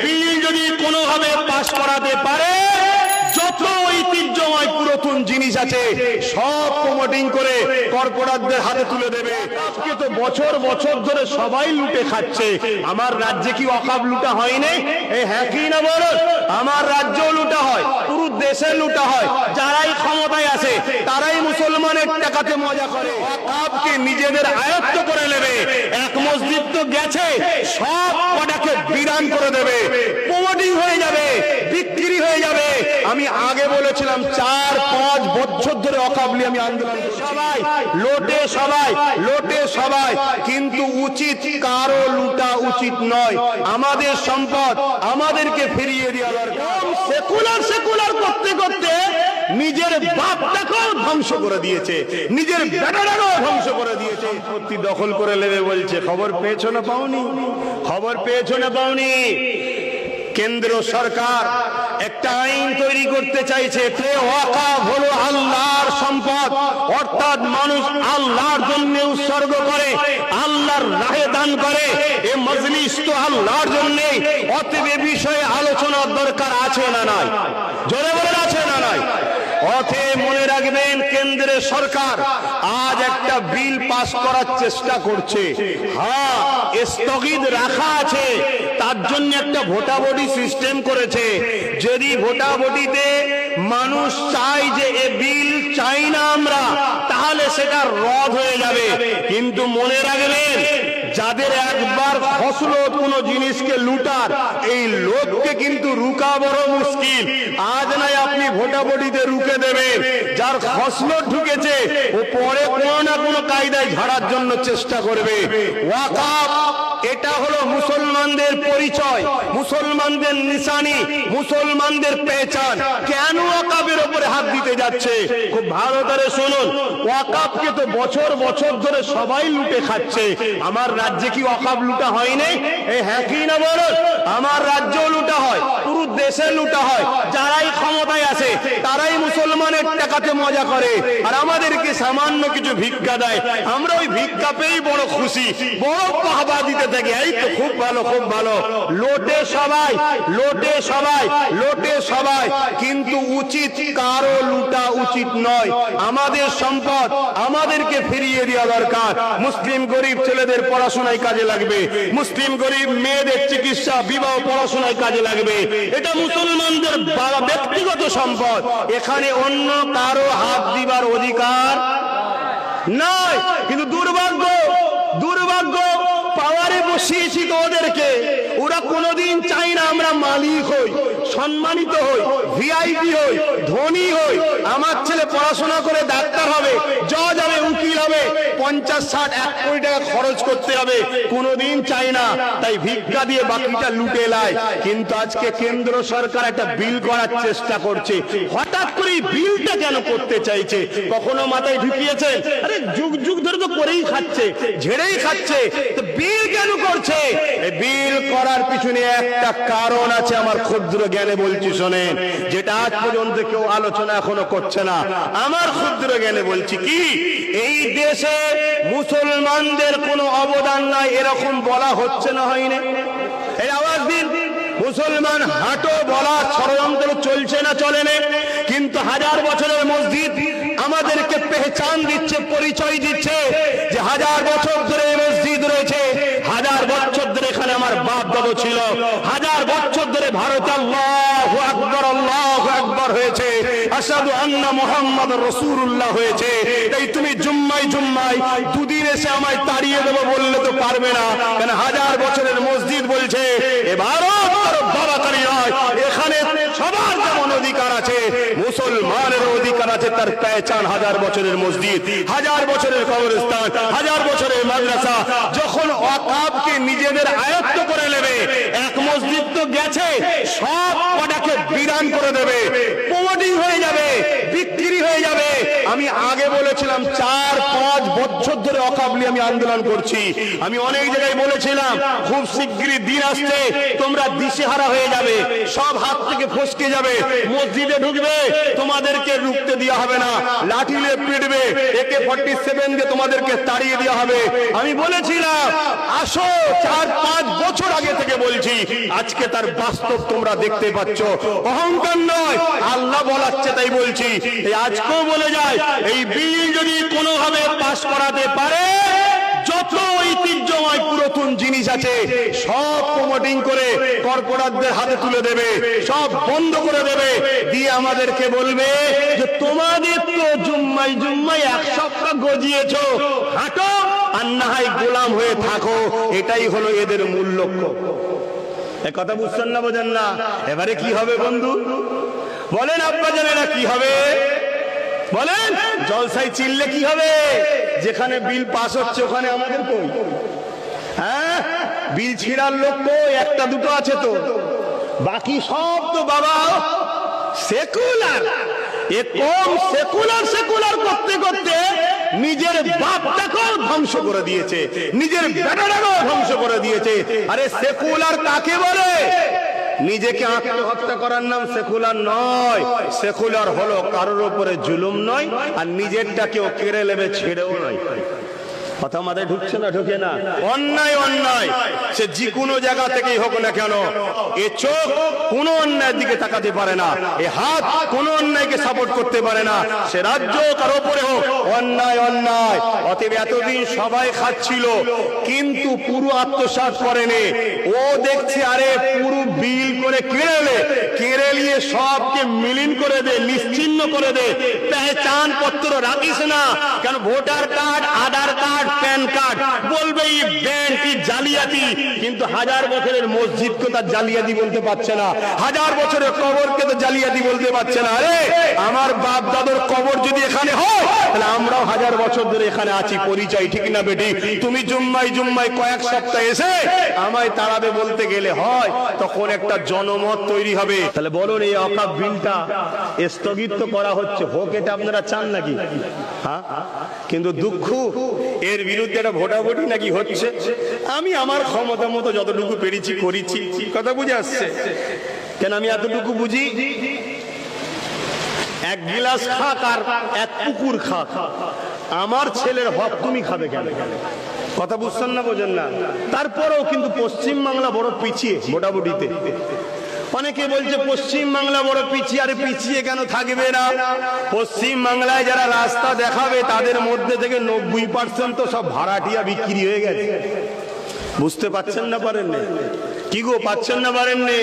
বিল যদি কোনোভাবে পাশ করাতে পারে, যত ঐতিহ্যময় পুরাতন জিনিস আছে সব প্রমোটিং করে কর্পোরেটদের হাতে তুলে দেবে। আজকে তো বছর বছর ধরে সবাই লুটে খাচ্ছে। আমার রাজ্যে কি ওয়াকফ লুটা হয়নি? এই হ্যাঁ কি না বলো? আমার রাজ্যেও লুটা হয়, পুরো দেশে লুটা হয়। যারাই ক্ষমতায় আছে তারাই মুসলমানের টাকাতে মজা করে, ওয়াকফকে নিজেদের আয়ত্ত করে নেবে। এক মসজিদ তো গেছে, সব কটাকে বিরান করে দেবে, প্রমোটিং হয়ে যাবে, বিক্রি হয়ে যাবে। আমি আগে বলেছিলাম 4-5 বছর ধরে ওয়াকফ নিয়ে আমি আন্দোলন করছি। সবাই লোটে, সবাই লোটে, সবাই, কিন্তু উচিত কারো লুটা উচিত নয়। আমাদের সম্পদ আমাদেরকে ফিরিয়ে দেওয়া দরকার। সেকুলার সেকুলার করতে করতে নিজের বাপটাকেও ধ্বংস করে দিয়েছে, নিজের বেটাটাকেও ধ্বংস করে দিয়েছে। সম্পত্তি দখল করে নেবে বলছে। খবর পেয়েছো না পাওনি? খবর পেয়েছো না পাওনি? কেন্দ্র সরকার একটা আইন তৈরি করতে চাইছে, ওয়াকফ হলো আল্লাহর সম্পদ, অর্থাৎ মানুষ আল্লাহর জন্য উৎসর্গ করে, আল্লাহর রাহে দান করে। এই মজলিস তো আল্লাহর জন্য, অতএব এ বিষয়ে আলোচনার দরকার আছে না নাই? জোরে বলেন আছে না নাই? অতএব মনে রাখবেন, কেন্দ্রের সরকার আজ একটা বিল পাস করার চেষ্টা করছে। হ্যাঁ, স্থগিত রাখা আছে, তার জন্য একটা ভোটাভুটি সিস্টেম করেছে। যদি ভোটাভুটিতে মানুষ চায় যে এ বিল চাই না আমরা, তাহলে সেটা রদ হয়ে যাবে। কিন্তু মনে রাখবেন, যাদের একবার খসলো কোনো জিনিসকে লুটার, এই লোককে কিন্তু রুকা বড় মুশকিল। আজ নাই আপনি ভোটাভুটিতে রুকে দেবেন, যার খসলো ঢুকেছে ও পরে কোনো না কোনো কায়দায় ঝাড়ার জন্য চেষ্টা করবে। ওয়াকফ এটা হলো মুসলমানদের পরিচয়, মুসলমানদের নিশানি, মুসলমানদের পেহচান। কেন ওয়াকফের উপরে হাত দিতে যাচ্ছে? খুব ভালো করে শুনুন। ওয়াকফকে তো বছর বছর ধরে সবাই লুটে খাচ্ছে। আমার রাজ্যে কি ওয়াকফ লুটা হয়নি? এই হ্যাঁ কি না বলো? আমার রাজ্যেও লুটা হয়, পুরো দেশে লুটা হয়। যারাই ক্ষমতায় আছে তারাই মুসলমানের টাকাতে মজা করে, আর আমাদেরকে সামান্য কিছু ভিক্ষা দেয়। আমরা ওই ভিক্ষা পেয়েই বড় খুশি, বড় বাহবা দিতে থাকি। এই তো খুব ভালো, খুব ভালো। লোটে সবাই, লোটে সবাই, লোটে সবাই, কিন্তু উচিত কারো লুটা উচিত নয়। আমাদের সম্পদ আমাদেরকে ফিরিয়ে দেওয়া দরকার। মুসলিম গরিব ছেলেদের পড়াশোনায় কাজে লাগবে, মুসলিম গরিব মেয়েদের চিকিৎসা, বিবাহ, পড়াশোনায় কাজে লাগবে। এটা মুসলমানদের ব্যক্তিগত সম্পদ, এখানে অন্য কারো হাত দিবার অধিকার নাই। কিন্তু দুর্ভাগ্য, দুর্ভাগ্য, পাওয়ারে বসিয়েছি তো ওদেরকে, ওরা কোনোদিন চাই না আমরা মালিক হই, সম্মানিত হই, ভিআইপি হই, ধনী হই। আমার ছেলে পড়াশোনা করে ডাক্তার হবে, জজ হবে, উকিল হবে, 50-60-1 কোটি টাকা খরচ করতে হবে, কোনোদিন চাই না। তাই ভিক্ষা দিয়ে বাকিটা লুটে লায়। কিন্তু আজকে কেন্দ্র সরকার একটা বিল করার চেষ্টা করছে। হঠাৎ করে বিলটা কেন করতে চাইছে? কখনো মাথায় ঢুকিয়েছেন? আরে যুগ যুগ ধরে তো করেই খাচ্ছে, ঝেড়েই খাচ্ছে, তো বিল কেন করছে? বিল করার পিছনে একটা কারণ আছে, আমার ক্ষুদ্র জ্ঞানে বলছি শোনেন, যেটা আজ পর্যন্ত কেউ আলোচনা এখনো করছে না। আমার ক্ষুদ্র জ্ঞানে বলছি কি, এই দেশে মুসলমানদের কোনো অবদান নাই এরকম বলা হচ্ছে না, হয়নি? এই আওয়াজ দিন, মুসলমান হাঁটো বলা ষড়যন্ত্র চলছে না, চলে না? কিন্তু 1000 বছরের মসজিদ আমাদেরকে পেহচান দিচ্ছে, পরিচয় দিচ্ছে যে 1000 বছর ধরে মসজিদ রয়েছে, 1000 বছর ধরে এখানে আমার বাপ দাদু ছিল, 1000 বছর ধরে ভারতে আল্লাহু আকবার, আল্লাহু আকবার হয়েছে, আশহাদু আন্না মুহাম্মাদুর রাসূলুল্লাহ হয়েছে। তাই তুমি জুম্মায় জুম্মায় দুদিন এসে আমায় তাড়িয়ে দেবো বললে তো পারবে না, কারণ 1000 বছরের মসজিদ বলছে এ ভারত বাড়াতাড়ি নয়, এখানে সবার যেমন অধিকার আছে, মুসলমানের অধিকার আছে, তার পেহচান 1000 বছরের মসজিদ, 1000 বছরের কবরস্থান, 1000 বছরের মাদ্রাসা। যখন ওয়াকফকে নিজেদের আয়ত্ত করে নেবে, এক মসজিদ তো গেছে, সব কটাকে বিরান করে দেবে, প্রমোটিং হয়ে যাবে, বিক্রি হয়ে যাবে। আমি আগে বলেছিলাম 4-5 বছর ধরে অকাবলি আমি আন্দোলন করছি। আমি অনেক জায়গায় বলেছিলাম খুব শিগগিরই দিন আসছে তোমরা দিশেহারা হয়ে যাবে, সব হাত থেকে ফসকে যাবে, মসজিদে ঢুকবে তোমাদেরকে রুখতে দেওয়া হবে না, লাঠি নিয়ে পিটবে, AK-47 দিয়ে তোমাদেরকে তাড়িয়ে দেওয়া হবে। আমি বলেছিলাম আসো, 4-5 বছর আগে থেকে বলছি, আজকে তার বাস্তব তোমরা দেখতে পাচ্ছ। অহংকার নয়, আল্লাহ বলাচ্ছে তাই বলছি। আজকেও বলে যায় এই বিল যদি কোনোভাবে পাস করাতে পারে, যত ঐতিহ্যময় পুরাতন জিনিস আছে সব প্রমোটিং করে কর্পোরেটদের হাতে তুলে দেবে, সব বন্ধ করে দেবে, দিয়ে আমাদেরকে বলবে যে তোমাদের তো জুম্মায় জুম্মায় 1 সপ্তাহ গজিয়েছো, হাঁটো আর না হয় গোলাম হয়ে থাকো। এটাই হলো এদের মূল লক্ষ্য। এই কথা বুঝছেন না, বোঝেন না? এবারে কি হবে বন্ধু বলেন, আব্বা জানেরা কি হবে বলেন? জলসায় চিল্লে কি হবে? যেখানে বিল পাস হচ্ছে ওখানে আমাদের কই? হ্যাঁ, বিল ছিঁড়ার লোক কই? 1-2 আছে তো, বাকি সব তো বাবা সেকুলার। এ কম সেকুলার করতে করতে নিজের বাপটাকেও ধ্বংস করে দিয়েছে, নিজের বেটাটাকেও ধ্বংস করে দিয়েছে। আরে সেকুলার কাকে বলে? নিজেকে আত্মহত্যা করার নাম সেকুলার নয়। সেকুলার হলো কারোর উপরে জুলুম নয়, আর নিজেরটাকেও কেড়ে নেবে ছেড়েও নয়। কথা মাথায় ঢুকছে না? ঢুকে না? অন্যায় অন্যায়, সে যে কোনো জায়গা থেকেই হোক না কেন, এ চোখ কোনো অন্যায়ের দিকে তাকাতে পারে না, এ হাত কোনো অন্যায়কে সাপোর্ট করতে পারে না, সে রাজ্য কার উপরে হোক, অন্যায় অন্যায়। অতএব এতদিন সবাই খাচ্ছিল কিন্তু পুরো আত্মসাৎ করেনি। ও দেখছে আরে পুরো বিল করে কেড়ে নিয়ে সবকে মিলিন করে দে, নিশ্চিহ্ন করে দে, পেহচান পত্র রাখিস না কেন, ভোটার কার্ড, আধার কার্ড, প্যান কার্ড, বলবে এই ব্যাংক কি জালিয়াতি, কিন্তু 1000 বছরের মসজিদকে তার জালিয়াতি বলতে পারছে না, 1000 বছরের কবরকে তো জালিয়াতি বলতে পারছে না। আরে আমার বাপ দাদুর কবর যদি এখানে হয় তাহলে আমরাও 1000 বছর ধরে এখানে আছি, পরিচয় ঠিক না বেটি? তুমি জুম্মায় জুম্মায় কয়েক সপ্তাহ এসে আমায় তাড়াবে বলতে গেলে হয়, তখন একটা জনমত তৈরি হবে। তাহলে বলুন এই অকাপ বিলটা স্থগিত করা হচ্ছে, হোক, এটা আপনারা চান নাকি? হ্যাঁ, কিন্তু দুঃখ এর বিরুদ্ধে একটা ভোটাভুটি নাকি হচ্ছে। আমি আমার ক্ষমতা মতো যতটুকু পেরেছি করেছি। কথা বুঝে আসছে? কেন আমি এতটুকু বুঝি, 1 গিলাস খাক আর 1 পুকুর খাক, আমার ছেলের হক তুমি খাবে কেন? কথা বুঝছেন না, বোঝেন না? তারপরেও কিন্তু পশ্চিম বাংলা বড় পিছিয়ে ভোটাভুটিতে। অনেকে বলছে পশ্চিম বাংলা বড় পিছিয়ে। আরে পিছিয়ে কেন থাকবে না? পশ্চিম বাংলায় যারা রাস্তা দেখাবে তাদের মধ্যে থেকে 90% তো সব ভাড়াটিয়া বিক্রি হয়ে গেছে। বুঝতে পারছেন না? পারেননি? কি গো, পাচ্ছেন না? পারেননি?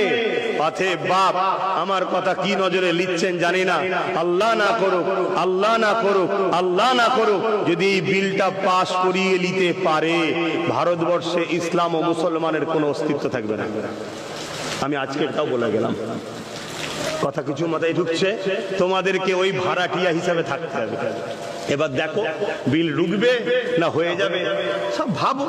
পাথে বাপ আমার কথা কি নজরে লিখছেন জানি না। আল্লাহ না করুক, আল্লাহ না করুক, আল্লাহ না করুক, যদি এই বিলটা পাশ করিয়ে নিতে পারে, ভারতবর্ষে ইসলাম ও মুসলমানের কোনো অস্তিত্ব থাকবে না। আমি আজকেরটাও বলে গেলাম। কথা কিছু মাথায় ঢুকছে? তোমাদেরকে ওই ভাড়াটিয়া হিসাবে থাকতে হবে। এবার দেখো বিল রুখবে না হয়ে যাবে, সব ভাবো।